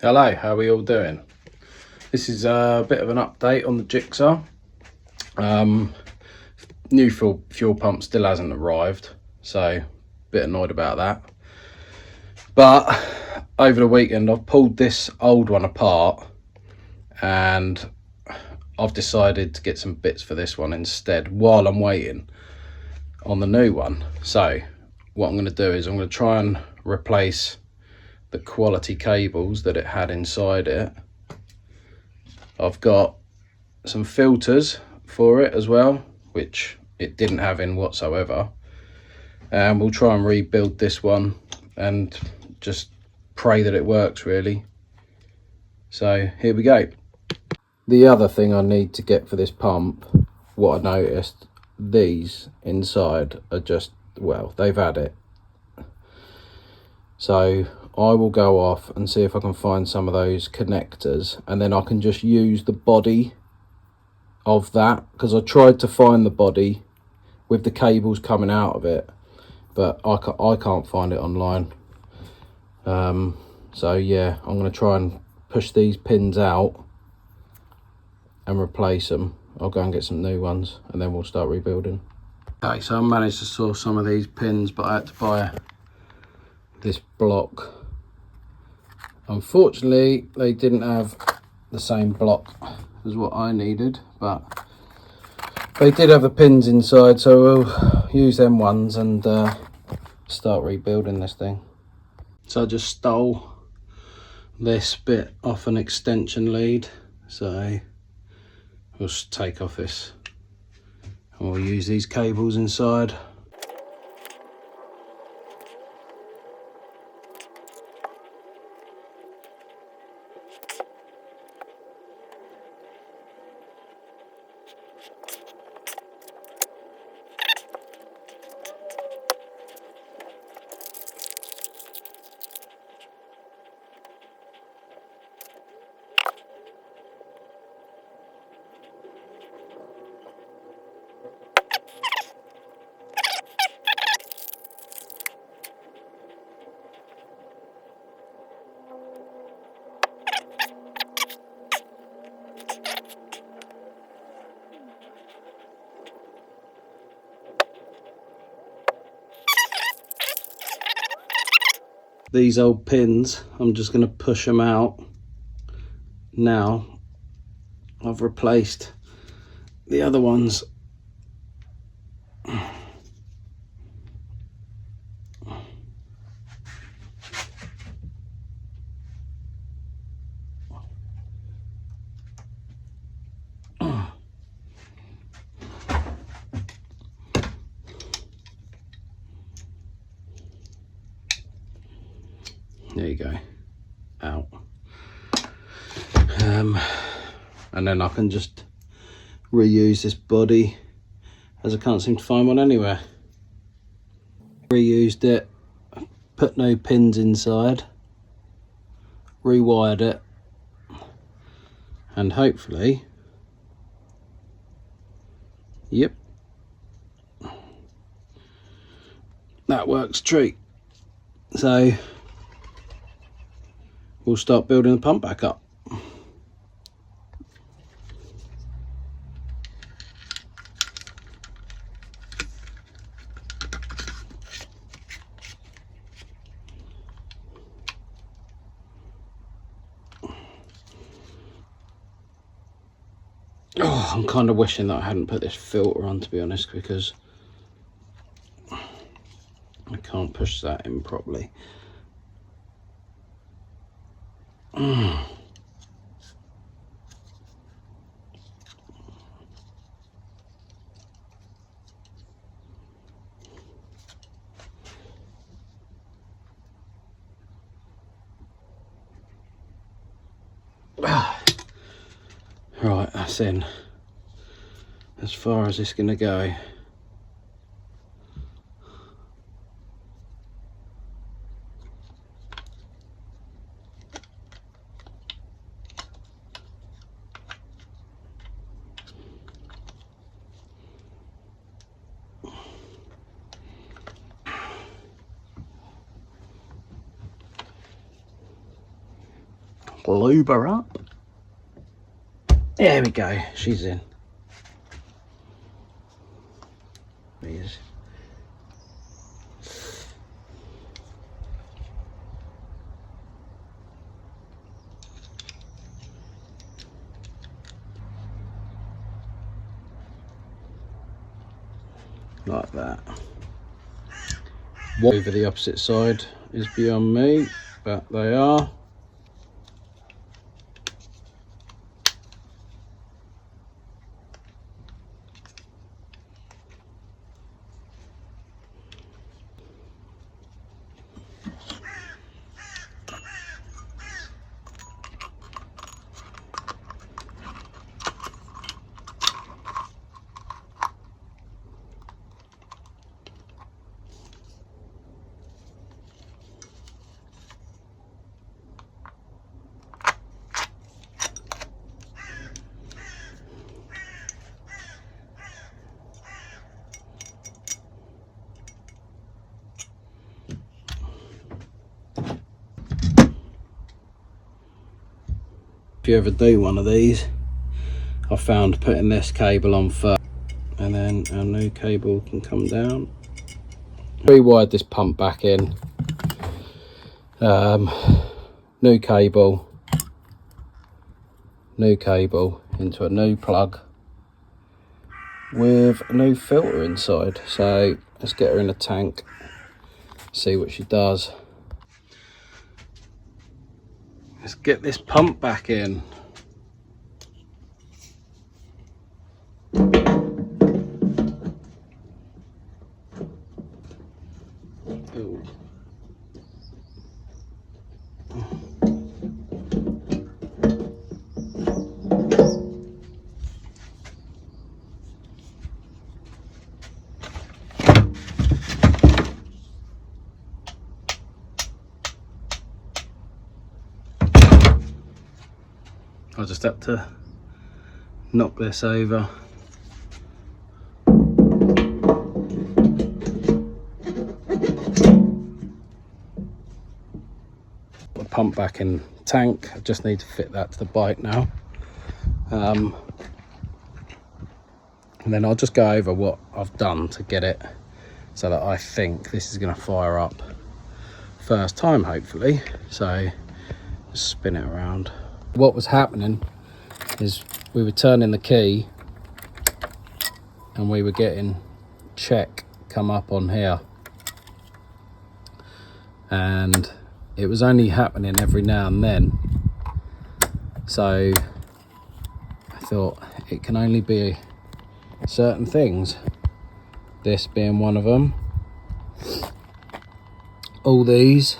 Hello, how are we all doing? This is a bit of an update on the GSXR. New fuel pump still hasn't arrived, so a bit annoyed about that. But over the weekend I've pulled this old one apart and I've decided to get some bits for this one instead while I'm waiting on the new one. So what I'm going to do is I'm going to try and replace the quality cables that it had inside it. I've got some filters for it as well, which it didn't have in whatsoever, and we'll try and rebuild this one and just pray that it works really. So here we go. The other thing I need to get for this pump, what I noticed, these inside are just, well, they've had it. So I will go off and see if I can find some of those connectors, and then I can just use the body of that, because I tried to find the body with the cables coming out of it, but I can't find it online. So yeah, I'm going to try and push these pins out and replace them. I'll go and get some new ones and then we'll start rebuilding. Okay, so I managed to source some of these pins, but I had to buy this block. Unfortunately, they didn't have the same block as what I needed, but they did have the pins inside, so we'll use them ones and start rebuilding this thing. So I just stole this bit off an extension lead, so we'll just take off this and we'll use these cables inside. These old pins, I'm just going to push them out now. I've replaced the other ones. There you go, out. And then I can just reuse this body, as I can't seem to find one anywhere. Reused it, put no pins inside, rewired it, and hopefully, yep, that works treat. So we'll start building the pump back up. Oh, I'm kind of wishing that I hadn't put this filter on, to be honest, because I can't push that in properly. Right, that's in. As far as it's gonna go. lube her up. There we go, she's in. Please. Like that. Over the opposite side is beyond me, but they are. If you ever do one of these, I found putting this cable on first and then our new cable can come down. Rewired this pump back in, new cable into a new plug with a new filter inside. So let's get her in a tank, see what she does. Let's get this pump back in. Ooh. I'll just have to knock this over. The pump back in tank. I just need to fit that to the bike now. And then I'll just go over what I've done to get it so that I think this is going to fire up first time, hopefully. So just spin it around. What was happening is we were turning the key and we were getting check come up on here, and it was only happening every now and then. So I thought it can only be certain things, this being one of them. All these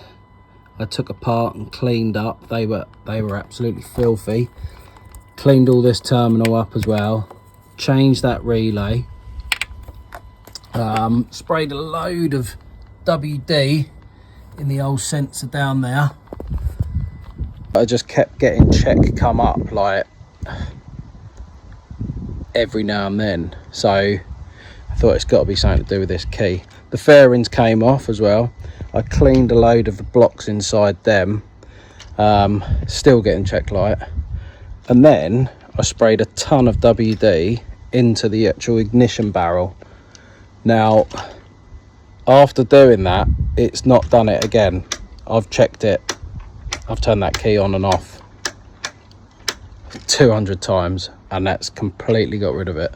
I took apart and cleaned up. They were absolutely filthy. Cleaned all this terminal up as well. Changed that relay. Sprayed a load of WD in the old sensor down there. I just kept getting check come up like every now and then. So I thought it's got to be something to do with this key. The fairings came off as well. I cleaned a load of the blocks inside them, still getting check light, and then I sprayed a ton of WD into the actual ignition barrel. Now after doing that, it's not done it again. I've checked it, I've turned that key on and off 200 times and that's completely got rid of it.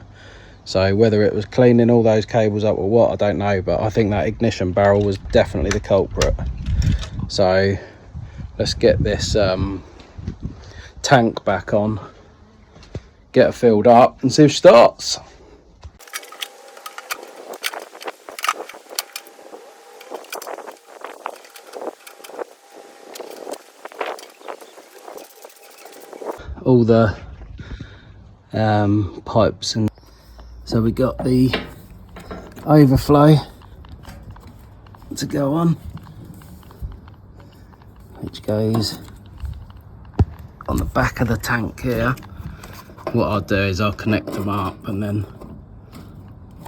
So whether it was cleaning all those cables up or what, I don't know, but I think that ignition barrel was definitely the culprit. So let's get this tank back on, get her filled up and see if she starts. All the pipes, and so we got the overflow to go on, which goes on the back of the tank here. What I'll do is I'll connect them up and then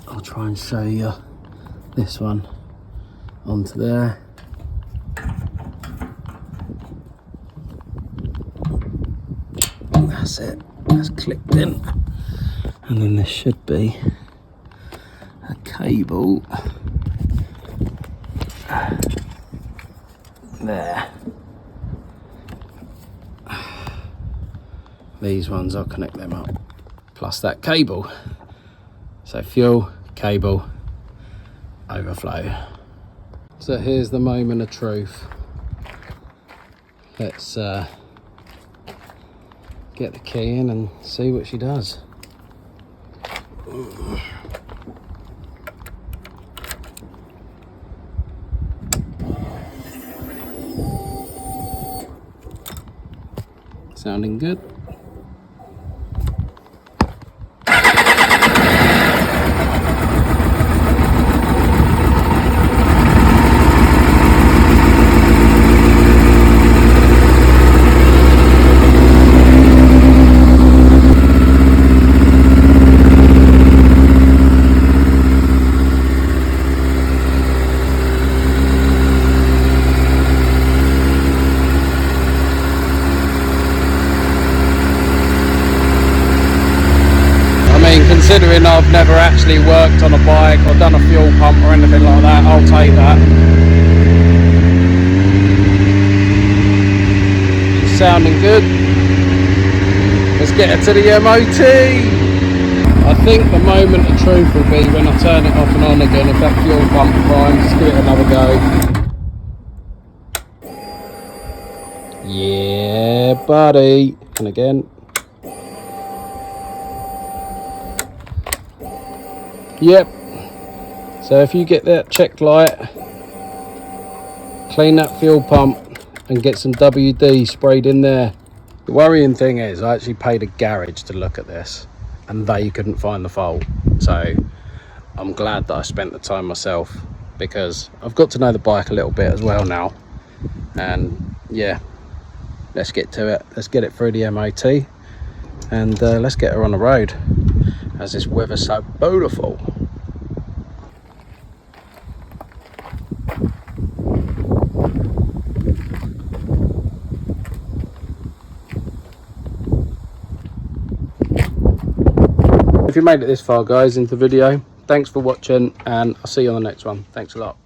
I'll try and show you this one onto there. That's it, that's clicked in. And then there should be a cable there. These ones, I'll connect them up, plus that cable. So fuel, cable, overflow. So here's the moment of truth. Let's get the key in and see what she does. Sounding good. Considering I've never actually worked on a bike or done a fuel pump or anything like that, I'll take that. She's sounding good. Let's get her to the MOT. I think the moment of truth will be when I turn it off and on again. If that fuel pump primes, let's give it another go. Yeah, buddy. And again. Yep, so if you get that check light, clean that fuel pump and get some WD sprayed in there. The worrying thing is I actually paid a garage to look at this and they couldn't find the fault. So I'm glad that I spent the time myself, because I've got to know the bike a little bit as well now. And yeah, let's get to it. Let's get it through the MOT and let's get her on the road, as this weather's so beautiful. If you made it this far, guys, into the video, thanks for watching, and I'll see you on the next one. Thanks a lot.